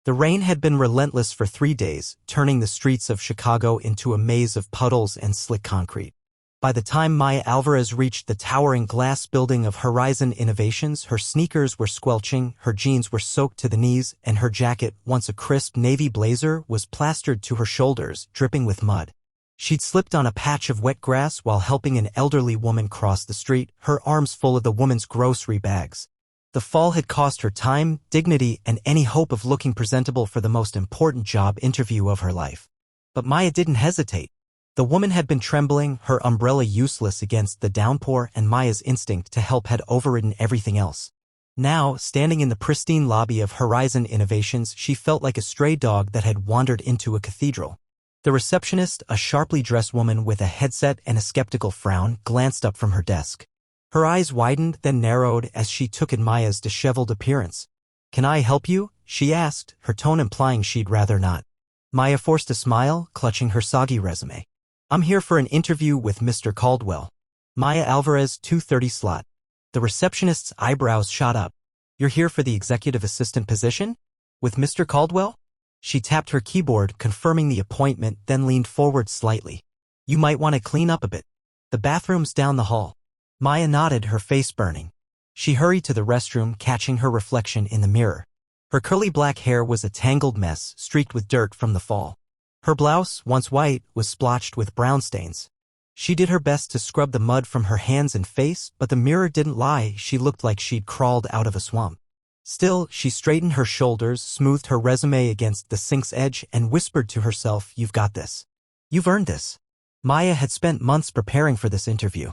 The rain had been relentless for 3 days, turning the streets of Chicago into a maze of puddles and slick concrete. By the time Maya Alvarez reached the towering glass building of Horizon Innovations, her sneakers were squelching, her jeans were soaked to the knees, and her jacket, once a crisp navy blazer, was plastered to her shoulders, dripping with mud. She'd slipped on a patch of wet grass while helping an elderly woman cross the street, her arms full of the woman's grocery bags. The fall had cost her time, dignity, and any hope of looking presentable for the most important job interview of her life. But Maya didn't hesitate. The woman had been trembling, her umbrella useless against the downpour, and Maya's instinct to help had overridden everything else. Now, standing in the pristine lobby of Horizon Innovations, she felt like a stray dog that had wandered into a cathedral. The receptionist, a sharply dressed woman with a headset and a skeptical frown, glanced up from her desk. Her eyes widened, then narrowed as she took in Maya's disheveled appearance. "Can I help you?" she asked, her tone implying she'd rather not. Maya forced a smile, clutching her soggy resume. "I'm here for an interview with Mr. Caldwell. Maya Alvarez, 2:30 slot." The receptionist's eyebrows shot up. "You're here for the executive assistant position? With Mr. Caldwell?" She tapped her keyboard, confirming the appointment, then leaned forward slightly. "You might want to clean up a bit. The bathroom's down the hall." Maya nodded, her face burning. She hurried to the restroom, catching her reflection in the mirror. Her curly black hair was a tangled mess, streaked with dirt from the fall. Her blouse, once white, was splotched with brown stains. She did her best to scrub the mud from her hands and face, but the mirror didn't lie, she looked like she'd crawled out of a swamp. Still, she straightened her shoulders, smoothed her resume against the sink's edge, and whispered to herself, "You've got this. You've earned this." Maya had spent months preparing for this interview.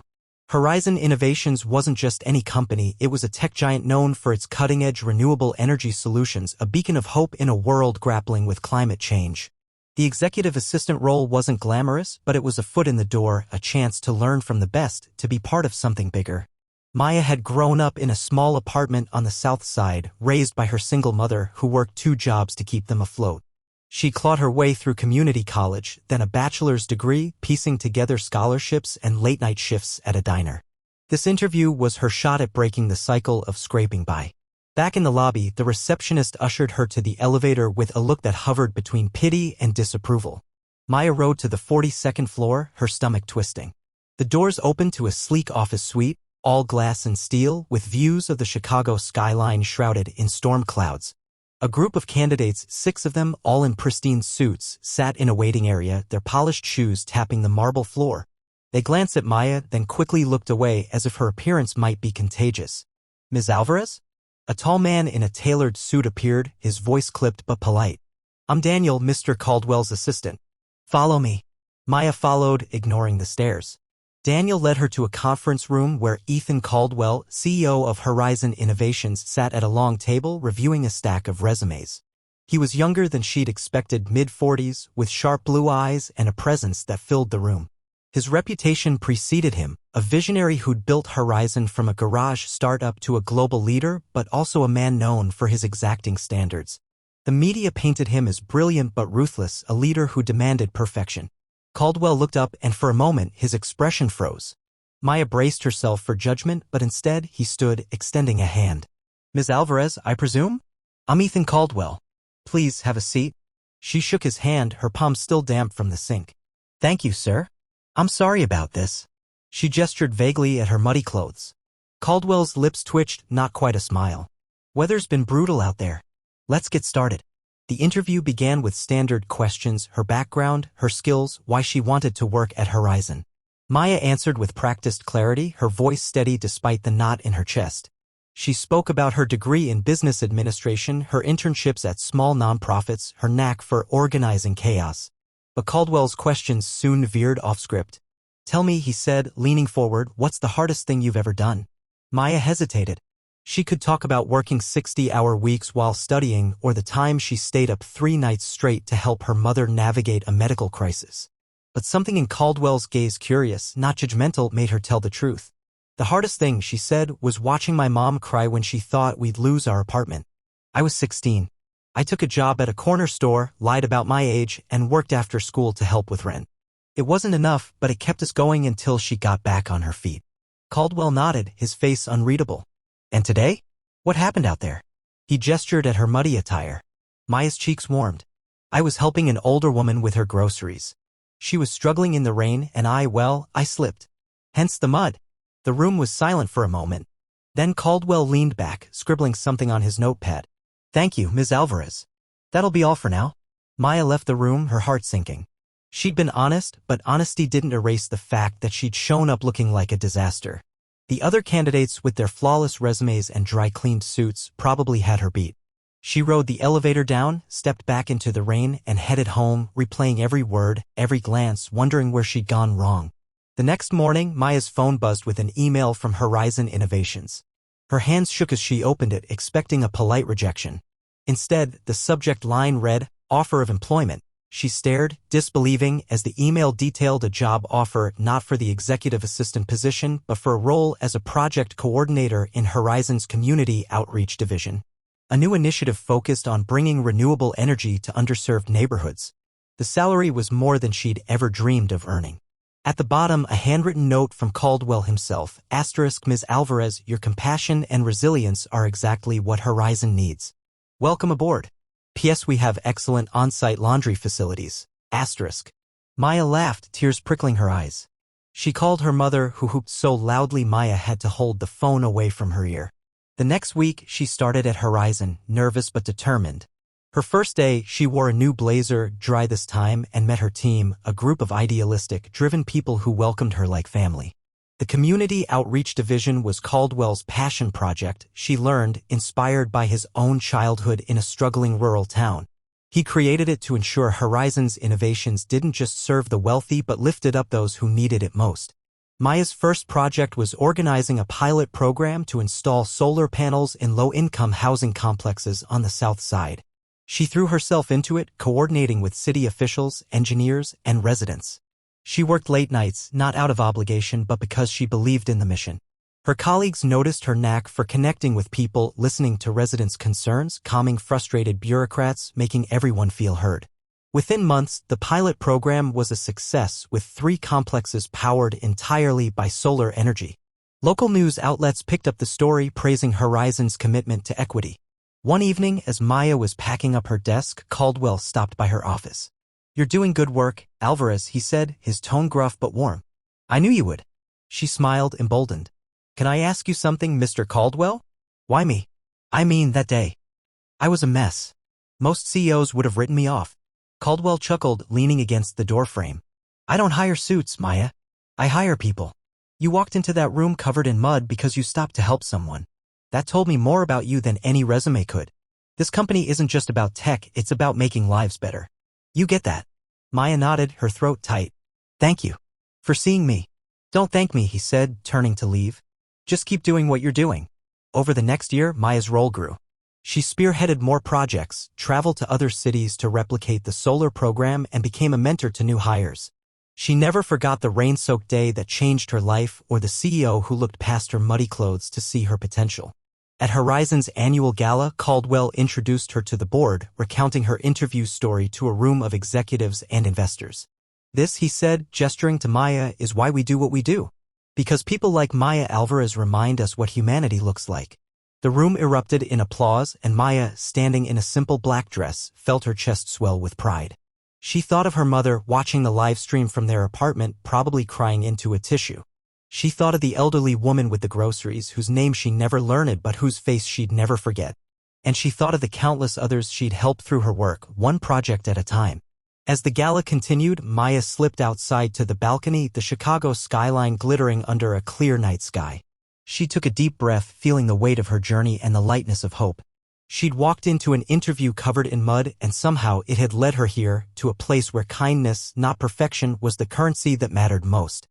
Horizon Innovations wasn't just any company, it was a tech giant known for its cutting-edge renewable energy solutions, a beacon of hope in a world grappling with climate change. The executive assistant role wasn't glamorous, but it was a foot in the door, a chance to learn from the best, to be part of something bigger. Maya had grown up in a small apartment on the south side, raised by her single mother who worked 2 jobs to keep them afloat. She clawed her way through community college, then a bachelor's degree, piecing together scholarships and late-night shifts at a diner. This interview was her shot at breaking the cycle of scraping by. Back in the lobby, the receptionist ushered her to the elevator with a look that hovered between pity and disapproval. Maya rode to the 42nd floor, her stomach twisting. The doors opened to a sleek office suite, all glass and steel, with views of the Chicago skyline shrouded in storm clouds. A group of candidates, 6 of them, all in pristine suits, sat in a waiting area, their polished shoes tapping the marble floor. They glanced at Maya, then quickly looked away as if her appearance might be contagious. "Ms. Alvarez?" A tall man in a tailored suit appeared, his voice clipped but polite. "I'm Daniel, Mr. Caldwell's assistant. Follow me." Maya followed, ignoring the stares. Daniel led her to a conference room where Ethan Caldwell, CEO of Horizon Innovations, sat at a long table reviewing a stack of resumes. He was younger than she'd expected, mid-40s, with sharp blue eyes and a presence that filled the room. His reputation preceded him, a visionary who'd built Horizon from a garage startup to a global leader, but also a man known for his exacting standards. The media painted him as brilliant but ruthless, a leader who demanded perfection. Caldwell looked up, and for a moment his expression froze. Maya braced herself for judgment, but instead he stood, extending a hand. "Ms. Alvarez, I presume? I'm Ethan Caldwell. Please have a seat." She shook his hand, her palm still damp from the sink. "Thank you, sir. I'm sorry about this." She gestured vaguely at her muddy clothes. Caldwell's lips twitched, not quite a smile. "Weather's been brutal out there. Let's get started." The interview began with standard questions, her background, her skills, why she wanted to work at Horizon. Maya answered with practiced clarity, her voice steady despite the knot in her chest. She spoke about her degree in business administration, her internships at small nonprofits, her knack for organizing chaos. But Caldwell's questions soon veered off script. "Tell me," he said, leaning forward, "what's the hardest thing you've ever done?" Maya hesitated. She could talk about working 60-hour weeks while studying, or the time she stayed up 3 nights straight to help her mother navigate a medical crisis. But something in Caldwell's gaze, curious, not judgmental, made her tell the truth. "The hardest thing," she said, "was watching my mom cry when she thought we'd lose our apartment. I was 16. I took a job at a corner store, lied about my age, and worked after school to help with rent. It wasn't enough, but it kept us going until she got back on her feet." Caldwell nodded, his face unreadable. "And today? What happened out there?" He gestured at her muddy attire. Maya's cheeks warmed. I was helping an older woman with her groceries. She was struggling in the rain and I slipped. Hence the mud. The room was silent for a moment. Then Caldwell leaned back, scribbling something on his notepad. Thank you, Ms. Alvarez. That'll be all for now. Maya left the room, her heart sinking. She'd been honest, but honesty didn't erase the fact that she'd shown up looking like a disaster. The other candidates with their flawless resumes and dry-cleaned suits probably had her beat. She rode the elevator down, stepped back into the rain, and headed home, replaying every word, every glance, wondering where she'd gone wrong. The next morning, Maya's phone buzzed with an email from Horizon Innovations. Her hands shook as she opened it, expecting a polite rejection. Instead, the subject line read, Offer of Employment. She stared, disbelieving, as the email detailed a job offer not for the executive assistant position but for a role as a project coordinator in Horizon's Community Outreach Division. A new initiative focused on bringing renewable energy to underserved neighborhoods. The salary was more than she'd ever dreamed of earning. At the bottom, a handwritten note from Caldwell himself, Ms. Alvarez, your compassion and resilience are exactly what Horizon needs. Welcome aboard. P.S. We have excellent on-site laundry facilities. Maya laughed, tears prickling her eyes. She called her mother, who whooped so loudly Maya had to hold the phone away from her ear. The next week, she started at Horizon, nervous but determined. Her first day, she wore a new blazer, dry this time, and met her team, a group of idealistic, driven people who welcomed her like family. The Community Outreach Division was Caldwell's passion project, she learned, inspired by his own childhood in a struggling rural town. He created it to ensure Horizon's innovations didn't just serve the wealthy but lifted up those who needed it most. Maya's first project was organizing a pilot program to install solar panels in low-income housing complexes on the south side. She threw herself into it, coordinating with city officials, engineers, and residents. She worked late nights, not out of obligation but because she believed in the mission. Her colleagues noticed her knack for connecting with people, listening to residents' concerns, calming frustrated bureaucrats, making everyone feel heard. Within months, the pilot program was a success, with 3 complexes powered entirely by solar energy. Local news outlets picked up the story, praising Horizon's commitment to equity. One evening, as Maya was packing up her desk, Caldwell stopped by her office. You're doing good work, Alvarez, he said, his tone gruff but warm. I knew you would. She smiled, emboldened. Can I ask you something, Mr. Caldwell? Why me? I mean, that day. I was a mess. Most CEOs would have written me off. Caldwell chuckled, leaning against the doorframe. I don't hire suits, Maya. I hire people. You walked into that room covered in mud because you stopped to help someone. That told me more about you than any resume could. This company isn't just about tech, it's about making lives better. You get that? Maya nodded, her throat tight. Thank you. For seeing me. Don't thank me, he said, turning to leave. Just keep doing what you're doing. Over the next year, Maya's role grew. She spearheaded more projects, traveled to other cities to replicate the solar program, and became a mentor to new hires. She never forgot the rain-soaked day that changed her life or the CEO who looked past her muddy clothes to see her potential. At Horizon's annual gala, Caldwell introduced her to the board, recounting her interview story to a room of executives and investors. This, he said, gesturing to Maya, is why we do what we do. Because people like Maya Alvarez remind us what humanity looks like. The room erupted in applause, and Maya, standing in a simple black dress, felt her chest swell with pride. She thought of her mother watching the live stream from their apartment, probably crying into a tissue. She thought of the elderly woman with the groceries whose name she never learned but whose face she'd never forget. And she thought of the countless others she'd helped through her work, one project at a time. As the gala continued, Maya slipped outside to the balcony, the Chicago skyline glittering under a clear night sky. She took a deep breath, feeling the weight of her journey and the lightness of hope. She'd walked into an interview covered in mud, and somehow it had led her here, to a place where kindness, not perfection, was the currency that mattered most.